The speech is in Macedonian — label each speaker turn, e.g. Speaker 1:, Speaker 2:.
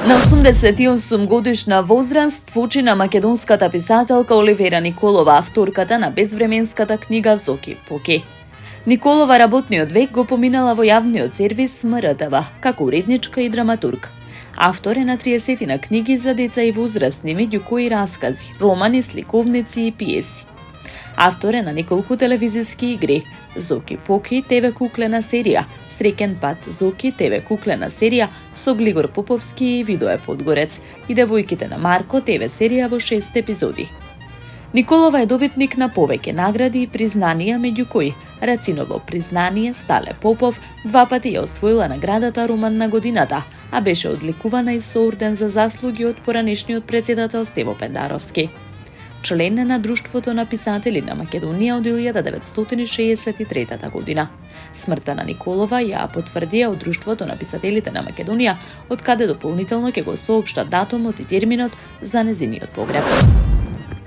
Speaker 1: На 88 годишна возраст почина македонската писателка Оливера Николова, авторката на безвременската книга Зоки Поки. Николова работниот век го поминала во јавниот сервис МРТВ, како уредничка и драматург. Автор е на 30 на книги за деца и возрастни, меѓу кои раскази, романи, сликовници и пиеси. Автор е на неколку телевизиски игри: Зоки Поки, ТВ куклена серија, Среќен пат Зоки, ТВ куклена серија со Глигор Поповски и Видое Подгорец, и Девојките на Марко, ТВ серија во 6 епизоди. Николова е добитник на повеќе награди и признанија, меѓу кои Рациново признание, Стале Попов, 2 пати ја освоила наградата Роман на годината, а беше одликувана и со орден за заслуги од поранешниот председател Стево Пендаровски. Член е на Друштвото на писатели на Македонија од 1963 година. Смртта на Николова ја потврдија од Друштвото на писателите на Македонија, од каде дополнително ќе го соопштат датумот и терминот за незиниот погреб.